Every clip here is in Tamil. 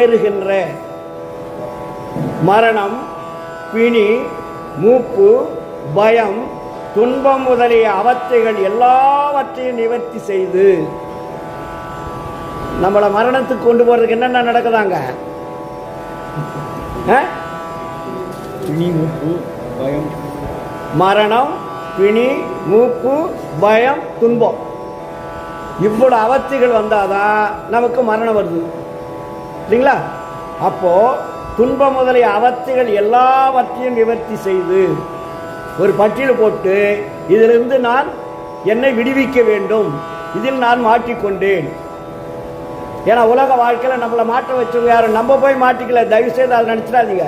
நேருகின்ற மரணம், பிணி, மூப்பு, பயம், துன்பம் முதலிய அவத்தைகள் எல்லாவற்றையும் நிவர்த்தி செய்து நம்மளை மரணத்துக்கு கொண்டு போறதுக்கு என்னென்ன நடக்குதாங்க? பிணி, மூப்பு, பயம், மரணம், பிணி, மூப்பு, பயம், துன்பம், இவ்வளவு அவத்தைகள் வந்தாதான் நமக்கு மரணம் வருது இல்லைங்களா? அப்போ துன்பம் முதலிய அவத்தைகள் எல்லாவற்றையும் நிவர்த்தி செய்து ஒரு பட்டியல் போட்டு இதிலிருந்து நான் என்னை விடுவிக்க வேண்டும், இதில் நான் மாட்டிக்கொண்டேன். ஏன்னா உலக வாழ்க்கையில் நம்மளை மாட்ட வச்சவங்க யாரும் நம்ம போய் மாட்டிக்கல. தயவு செய்து அதை நினைச்சிடாதீங்க.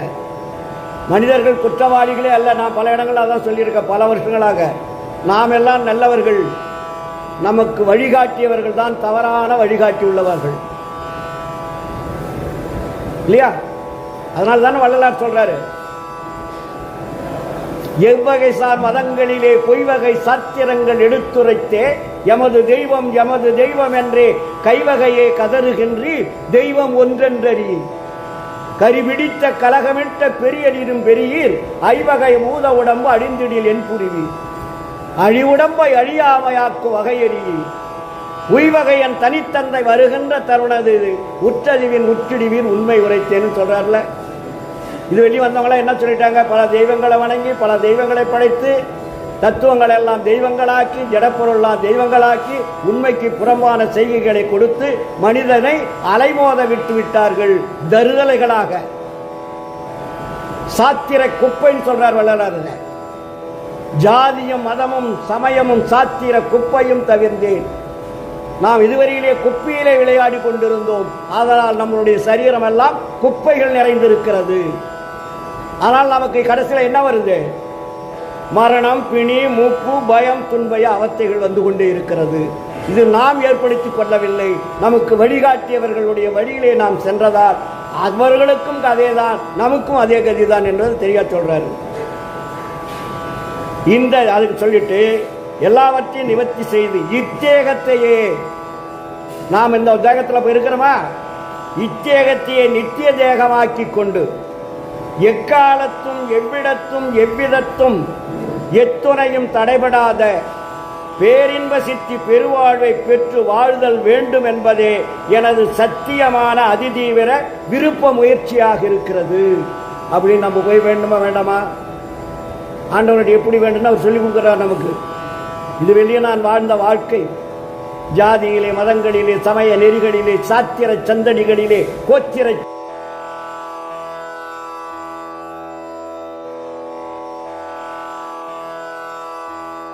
மனிதர்கள் குற்றவாளிகளே அல்ல. நான் பல இடங்கள் அதான் சொல்லியிருக்கேன். பல வருஷங்களாக நாம் எல்லாம் நல்லவர்கள், நமக்கு வழிகாட்டியவர்கள் தான் தவறான வழிகாட்டி உள்ளவர்கள் இல்லையா? அதனால தானே வள்ளலார் சொல்றாரு, எவ்வகை சார் மதங்களிலே பொய்வகை சாத்திரங்கள் எடுத்துரைத்தே எமது தெய்வம் எமது தெய்வம் என்றே கைவகையே கதறுகின்றி தெய்வம் ஒன்றென்றறி கரிபிடித்த கலகமிட்ட பெரியரிலும் பெரியீர் ஐவகை மூத உடம்பு அழிந்திடில் என் புரிவி அழிவுடம்பை அழியாமையாக்கு வகையறிவி உய்வகையன் தனித்தந்தை வருகின்ற தருணது உற்றறிவின் உற்றிடிவின் உண்மை உரைத்தேன்னு சொல்றாருல. இது வெளியே வந்தவங்களா என்ன சொல்லிட்டாங்க? பல தெய்வங்களை வணங்கி பல தெய்வங்களை படைத்து தத்துவங்கள் எல்லாம் தெய்வங்களாக்கி ஜடப்பொருள்லாம் தெய்வங்களாக்கி உண்மைக்கு புறம்பான செய்கைகளை கொடுத்து மனிதனை அலைமோத விட்டு விட்டார்கள் தருதலைகளாக. சாத்திர குப்பைன்னு சொல்றார் வள்ளலார். ஜாதியும் மதமும் சமயமும் சாத்திர குப்பையும் தவிர்ந்தேன். நாம் இதுவரையிலே குப்பையிலே விளையாடி கொண்டிருந்தோம். அதனால் நம்மளுடைய சரீரம் எல்லாம் குப்பைகள் நிறைந்திருக்கிறது. ஆனால் நமக்கு கடைசியில் என்ன வருது? மரணம், பிணி, மூப்பு, பயம், துன்பய அவத்தைகள் வந்து கொண்டே இருக்கிறது. இது நாம் ஏற்படுத்திக் கொள்ளவில்லை. நமக்கு வழிகாட்டியவர்களுடைய வழியிலே நாம் சென்றதால் அவர்களுக்கும் அதேதான், நமக்கும் அதே கதிதான் என்பது தெரிய சொல்றாரு. இந்த அதுக்கு சொல்லிட்டு எல்லாவற்றையும் நிவர்த்தி செய்து இத்தேகத்தையே நாம் இந்த தேகத்தில் போய் இருக்கிறோமா, இத்தேகத்தையே நித்திய தேகமாக்கி கொண்டு எக்காலத்தும் எவ்விடத்தும் எவ்விதத்தும் எத்துணையும் தடைபடாத பேரின்ப சித்தி பெருவாழ்வை பெற்று வாழ்தல் வேண்டும் என்பதே எனது சத்தியமான அதிதீவிர விருப்ப முயற்சியாக இருக்கிறது. அப்படின்னு நம்ம போய் வேண்டுமா வேண்டாமா? ஆண்டவனுடைய எப்படி வேண்டும்னு அவர் சொல்லிக் கொடுக்குறார் நமக்கு. இது வெளியே நான் வாழ்ந்த வாழ்க்கை. ஜாதியிலே, மதங்களிலே, சமய நெறிகளிலே, சாத்திர சந்தடிகளிலே, கோத்திர